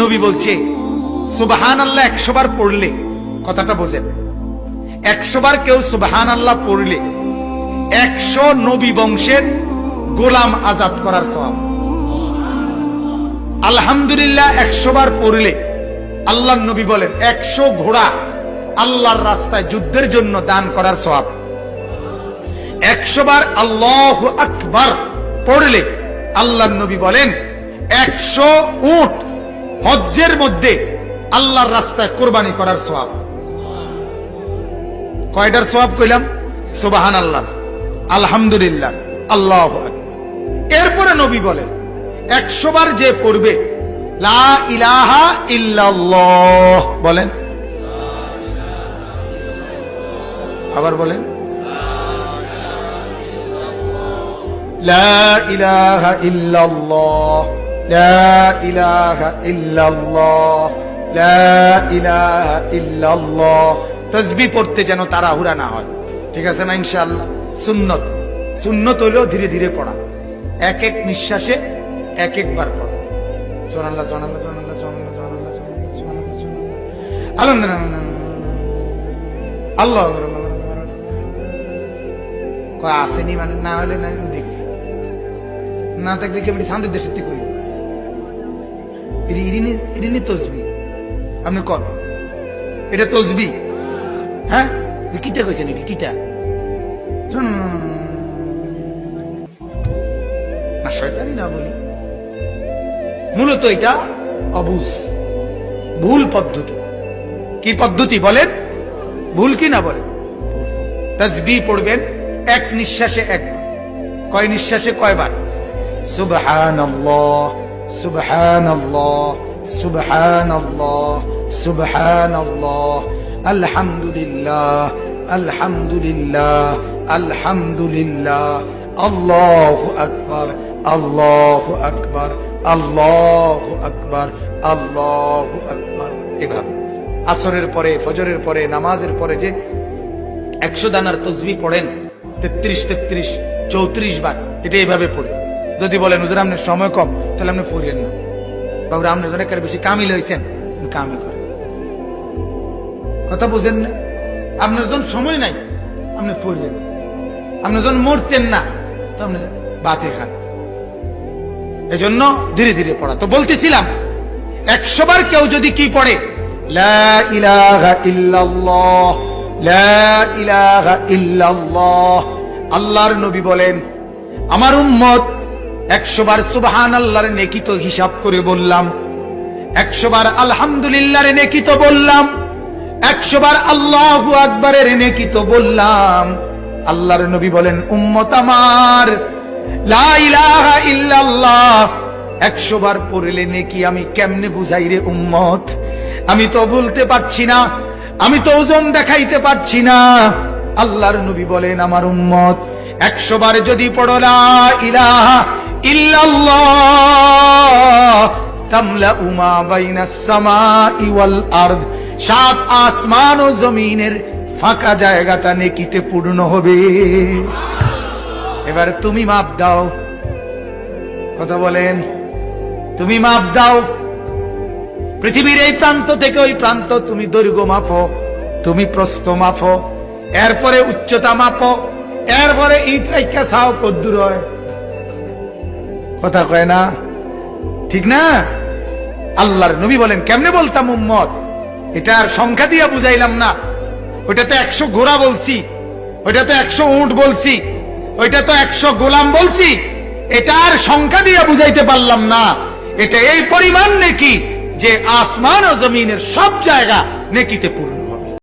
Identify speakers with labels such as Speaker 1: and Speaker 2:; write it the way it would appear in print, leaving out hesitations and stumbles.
Speaker 1: নবী বলছে সুবহানাল্লাহ 100 বার পড়লে, কথাটা বোঝেন, 100 বার কেউ সুবহানাল্লাহ পড়লে 100 নবী বংশের গোলাম আজাদ করার সওয়াব। আলহামদুলিল্লাহ 100 বার পড়লে আল্লাহর নবী বলেন 100 ঘোড়া আল্লাহর রাস্তায় যুদ্ধের জন্য দান করার সওয়াব। 100 বার আল্লাহু আকবার পড়লে আল্লাহর নবী বলেন 100 উট হজ্জের মধ্যে আল্লাহর রাস্তায় কুরবানি করার সওয়াব। কয়টার সওয়াব কইলাম? সুবহানাল্লাহ, আলহামদুলিল্লাহ, আল্লাহু আকবার। এরপরে নবী বলেন 100 বার যে পড়বে লা ইলাহা ইল্লাল্লাহ, বলেন, আবার বলেন, লা ইলাহা ইল্লাল্লাহ, লা ইলাহা ইল্লাল্লাহ, লা ইলাহা ইল্লাল্লাহ। তাসবিহ পড়তে যেন তাড়াহুড়া না হয়, ঠিক আছে না? ইনশাআল্লাহ সুন্নত, সুন্নত হইলো ধীরে ধীরে পড়া, এক এক নিঃশ্বাসে এক একবার পড়া। সুবহানাল্লাহ, সুবহানাল্লাহ, সুবহানাল্লাহ, সুবহানাল্লাহ, সুবহানাল্লাহ, সুবহানাল্লাহ, সুবহানাল্লাহ, আলহামদুলিল্লাহ, আল্লাহু আকবার। কয় আসেনি মানে না হলে না, দেখছি না থাকলে কি আমি শান্তির দেশের থেকে কই ইরিনি তসবি, আপনি কর এটা তসবি? হ্যাঁ, কিতা কইছেন? এটি কিতা না, শয়তানি না বলি, মূলত এটা অবুঝ, ভুল পদ্ধতি। কি পদ্ধতি বলেন? ভুল কি না বলেন? তাসবিহ পড়বেন এক নিঃশ্বাসে একবার। কয় নিঃশ্বাসে কয়বার? সুবহানাল্লাহ, সুবহানাল্লাহ, সুবহানাল্লাহ, সুবহানাল্লাহ, আলহামদুলিল্লাহ, আলহামদুলিল্লাহ, আলহামদুলিল্লাহ, আল্লাহু আকবার, আল্লাহু আকবার, আল্লাহু আকবার, আল্লাহু আকবার। এভাবে আসরের পরে, ফজরের পরে, নামাজের পরে যে 100 দানার তাসবিহ পড়েন 33, 33, 34 বার, এটা এইভাবে পড়ে। যদি বলেন হুজুর আপনার সময় কম, তাহলে আপনি পড়েন না, বাবুরা আপনি জনে কার বেশি কামিল হয়েছেন, কামিল করেন। কথা বুঝেন না? আপনার যখন সময় নাই আপনি পড়লেন, আপনি যখন মরতেন না তো আপনি বাতে খান। এজন্য ধীরে ধীরে পড়া। তো বলতেছিলাম 100 বার কেউ যদি কি পড়ে লা ইলাহা ইল্লাল্লাহ, লা ইলাহা ইল্লাল্লাহ, আল্লাহর নবী বলেন আমার উম্মত 100 বার সুবহানাল্লাহর নেকি তো হিসাব করে বললাম, 100 বার আলহামদুলিল্লাহর নেকি তো বললাম, 100 বার আল্লাহু আকবারের নেকি তো বললাম। আল্লাহর নবী বলেন উম্মত আমার লা ইলাহা ইল্লাল্লাহ 100 বার পড়লে নেকি আমি কেমনে বুঝাই রে উম্মত? আমি তো বলতে পারছি না, আমি তো ওজন দেখাইতে পারছি না। আল্লাহর নবী বলেন আমার উম্মত 100 বার যদি পড়ো লা ইলাহা ইল্লাল্লাহ তামলাউ মা বাইনাস সামাই ওয়াল আরদ, 7 আসমান ও জমিনের ফাঁকা জায়গাটা নেকিতে পূর্ণ হবে। এবার তুমি মাপ দাও, কথা বলেন, তুমি মাপ দাও। পৃথিবীর এই প্রান্ত থেকে ওই প্রান্ত তুমি দৈর্ঘ্য মাপো, তুমি প্রস্থ মাপো, এরপরে উচ্চতা মাপো, এরপরে ইট রাইখা চাও কদ্দুর হয়। কথা কয় না? ঠিক না? আল্লাহর নবী বলেন কেমনে বলতাম উম্মত, এটার সংখ্যা দিয়ে বুঝাইলাম না। ওইটাতে 100 ঘোড়া বলছি, ওইটাতে 100 উট বলছি, ওইটা তো 100 গোলাম বলছি, এটার সংখ্যা দিয়ে বুঝাইতে পারলাম না। এটা এই পরিমাণ নেকি যে আসমান ও জমিনের সব জায়গা নেকিতে পূর্ণ।